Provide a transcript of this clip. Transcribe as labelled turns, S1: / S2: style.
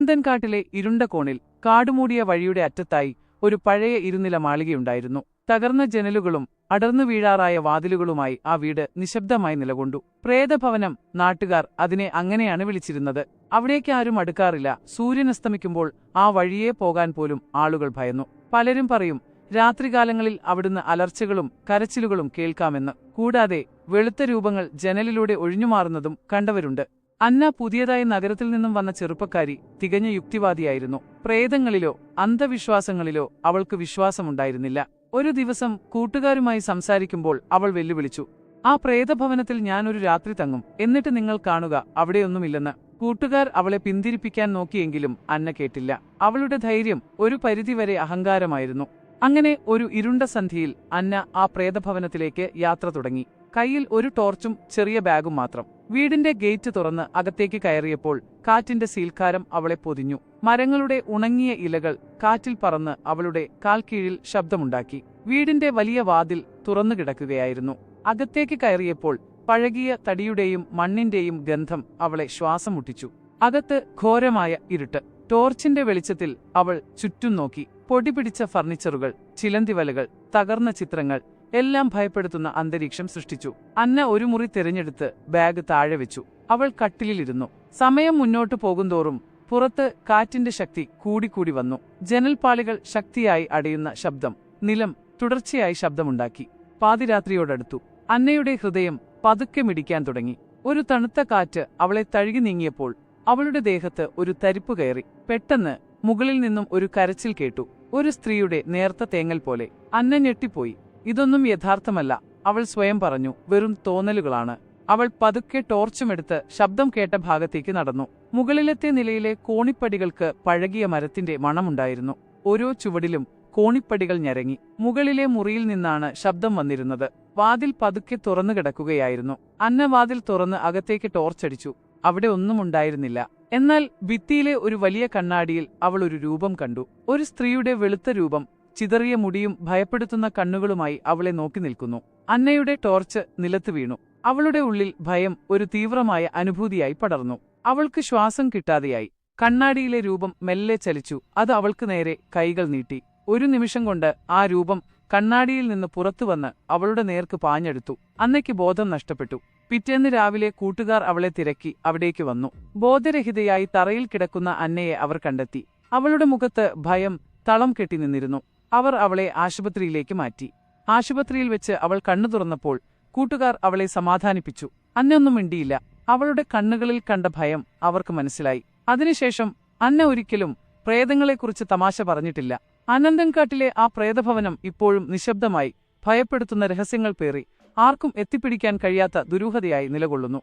S1: അനന്തൻകാട്ടിലെ ഇരുണ്ട കോണിൽ കാടുമൂടിയ വഴിയുടെ അറ്റത്തായി ഒരു പഴയ ഇരുനില മാളികയുണ്ടായിരുന്നു. തകർന്ന ജനലുകളും അടർന്നു വീഴാറായ വാതിലുകളുമായി ആ വീട് നിശബ്ദമായി നിലകൊണ്ടു. പ്രേതഭവനം, നാട്ടുകാർ അതിനെ അങ്ങനെയാണ് വിളിച്ചിരുന്നത്. അവിടേക്കാരും അടുക്കാറില്ല. സൂര്യനസ്തമിക്കുമ്പോൾ ആ വഴിയേ പോകാൻ പോലും ആളുകൾ ഭയന്നു. പലരും പറയും, രാത്രികാലങ്ങളിൽ അവിടുന്ന് അലർച്ചകളും കരച്ചിലുകളും കേൾക്കാമെന്ന്. കൂടാതെ വെളുത്ത രൂപങ്ങൾ ജനലിലൂടെ ഒഴിഞ്ഞുമാറുന്നതും കണ്ടവരുണ്ട്. അന്ന പുതിയതായി നഗരത്തിൽ നിന്നും വന്ന ചെറുപ്പക്കാരി തികഞ്ഞ യുക്തിവാദിയായിരുന്നു. പ്രേതങ്ങളിലോ അന്ധവിശ്വാസങ്ങളിലോ അവൾക്ക് വിശ്വാസമുണ്ടായിരുന്നില്ല. ഒരു ദിവസം കൂട്ടുകാരുമായി സംസാരിക്കുമ്പോൾ അവൾ വെല്ലുവിളിച്ചു, "ആ പ്രേതഭവനത്തിൽ ഞാനൊരു രാത്രി തങ്ങും, എന്നിട്ട് നിങ്ങൾ കാണുക അവിടെയൊന്നുമില്ലെന്ന്." കൂട്ടുകാർ അവളെ പിന്തിരിപ്പിക്കാൻ നോക്കിയെങ്കിലും അന്ന കേട്ടില്ല. അവളുടെ ധൈര്യം ഒരു പരിധിവരെ അഹങ്കാരമായിരുന്നു. അങ്ങനെ ഒരു ഇരുണ്ട സന്ധ്യയിൽ അന്ന ആ പ്രേതഭവനത്തിലേക്ക് യാത്ര തുടങ്ങി. കയ്യിൽ ഒരു ടോർച്ചും ചെറിയ ബാഗും മാത്രം. വീടിന്റെ ഗേറ്റ് തുറന്ന് അകത്തേക്ക് കയറിയപ്പോൾ കാറ്റിന്റെ സീൽക്കാരം അവളെ പൊതിഞ്ഞു. മരങ്ങളുടെ ഉണങ്ങിയ ഇലകൾ കാറ്റിൽ പറന്ന് അവളുടെ കാൽക്കീഴിൽ ശബ്ദമുണ്ടാക്കി. വീടിന്റെ വലിയ വാതിൽ തുറന്നു കിടക്കുകയായിരുന്നു. അകത്തേക്ക് കയറിയപ്പോൾ പഴകിയ തടിയുടെയും മണ്ണിന്റെയും ഗന്ധം അവളെ ശ്വാസം മുട്ടിച്ചു. അകത്ത് ഘോരമായ ഇരുട്ട്. ടോർച്ചിന്റെ വെളിച്ചത്തിൽ അവൾ ചുറ്റും നോക്കി. പൊടിപിടിച്ച ഫർണിച്ചറുകൾ, ചിലന്തിവലകൾ, തകർന്ന ചിത്രങ്ങൾ എല്ലാം ഭയപ്പെടുത്തുന്ന അന്തരീക്ഷം സൃഷ്ടിച്ചു. അന്ന ഒരു മുറി തിരഞ്ഞെടുത്ത് ബാഗ് താഴെ വെച്ചു. അവൾ കട്ടിലിരുന്നു. സമയം മുന്നോട്ടു പോകുന്തോറും പുറത്ത് കാറ്റിന്റെ ശക്തി കൂടിക്കൂടി വന്നു. ജനൽപ്പാളികൾ ശക്തിയായി അടയുന്ന ശബ്ദം, നിലം തുടർച്ചയായി ശബ്ദമുണ്ടാക്കി. പാതിരാത്രിയോടടുത്തു. അന്നയുടെ ഹൃദയം പതുക്കെ മിടിക്കാൻ തുടങ്ങി. ഒരു തണുത്ത കാറ്റ് അവളെ തഴുകി നീങ്ങിയപ്പോൾ അവളുടെ ദേഹത്ത് ഒരു തരിപ്പ് കയറി. പെട്ടെന്ന് മുകളിൽ നിന്നും ഒരു കരച്ചിൽ കേട്ടു. ഒരു സ്ത്രീയുടെ നേർത്ത തേങ്ങൽ പോലെ. അന്ന ഞെട്ടിപ്പോയി. ഇതൊന്നും യഥാർത്ഥമല്ല, അവൾ സ്വയം പറഞ്ഞു. വെറും തോന്നലുകളാണ്. അവൾ പതുക്കെ ടോർച്ചുമെടുത്ത് ശബ്ദം കേട്ട ഭാഗത്തേക്ക് നടന്നു. മുകളിലത്തെ നിലയിലെ കോണിപ്പടികൾക്ക് പഴകിയ മരത്തിന്റെ മണമുണ്ടായിരുന്നു. ഓരോ ചുവടിലും കോണിപ്പടികൾ ഞരങ്ങി. മുകളിലെ മുറിയിൽ നിന്നാണ് ശബ്ദം വന്നിരുന്നത്. വാതിൽ പതുക്കെ തുറന്നു കിടക്കുകയായിരുന്നു. അന്ന വാതിൽ തുറന്ന് അകത്തേക്ക് ടോർച്ചടിച്ചു. അവിടെ ഒന്നുമുണ്ടായിരുന്നില്ല. എന്നാൽ ഭിത്തിയിലെ ഒരു വലിയ കണ്ണാടിയിൽ അവൾ ഒരു രൂപം കണ്ടു. ഒരു സ്ത്രീയുടെ വെളുത്ത രൂപം, ചിതറിയ മുടിയും ഭയപ്പെടുത്തുന്ന കണ്ണുകളുമായി അവളെ നോക്കി നിൽക്കുന്നു. അന്നയുടെ ടോർച്ച് നിലത്ത് വീണു. അവളുടെ ഉള്ളിൽ ഭയം ഒരു തീവ്രമായ അനുഭൂതിയായി പടർന്നു. അവൾക്ക് ശ്വാസം കിട്ടാതെയായി. കണ്ണാടിയിലെ രൂപം മെല്ലെ ചലിച്ചു. അത് അവൾക്ക് നേരെ കൈകൾ നീട്ടി. ഒരു നിമിഷം കൊണ്ട് ആ രൂപം കണ്ണാടിയിൽ നിന്ന് പുറത്തുവന്ന് അവളുടെ നേർക്ക് പാഞ്ഞെടുത്തു. അന്നയ്ക്ക് ബോധം നഷ്ടപ്പെട്ടു. പിറ്റേന്ന് രാവിലെ കൂട്ടുകാർ അവളെ തിരക്കി അവിടേക്ക് വന്നു. ബോധരഹിതയായി തറയിൽ കിടക്കുന്ന അന്നയെ അവർ കണ്ടെത്തി. അവളുടെ മുഖത്ത് ഭയം തളം കെട്ടി നിന്നിരുന്നു. അവർ അവളെ ആശുപത്രിയിലേക്ക് മാറ്റി. ആശുപത്രിയിൽ വെച്ച് അവൾ കണ്ണു തുറന്നപ്പോൾ കൂട്ടുകാർ അവളെ സമാധാനിപ്പിച്ചു. അന്നൊന്നും മിണ്ടിയില്ല. അവളുടെ കണ്ണുകളിൽ കണ്ട ഭയം അവർക്ക് മനസ്സിലായി. അതിനുശേഷം അന്ന ഒരിക്കലും പ്രേതങ്ങളെക്കുറിച്ച് തമാശ പറഞ്ഞിട്ടില്ല. അനന്തൻകാട്ടിലെ ആ പ്രേതഭവനം ഇപ്പോഴും നിശബ്ദമായി ഭയപ്പെടുത്തുന്ന രഹസ്യങ്ങൾ പേറി ആർക്കും എത്തിപ്പിടിക്കാൻ കഴിയാത്ത ദുരൂഹതയായി നിലകൊള്ളുന്നു.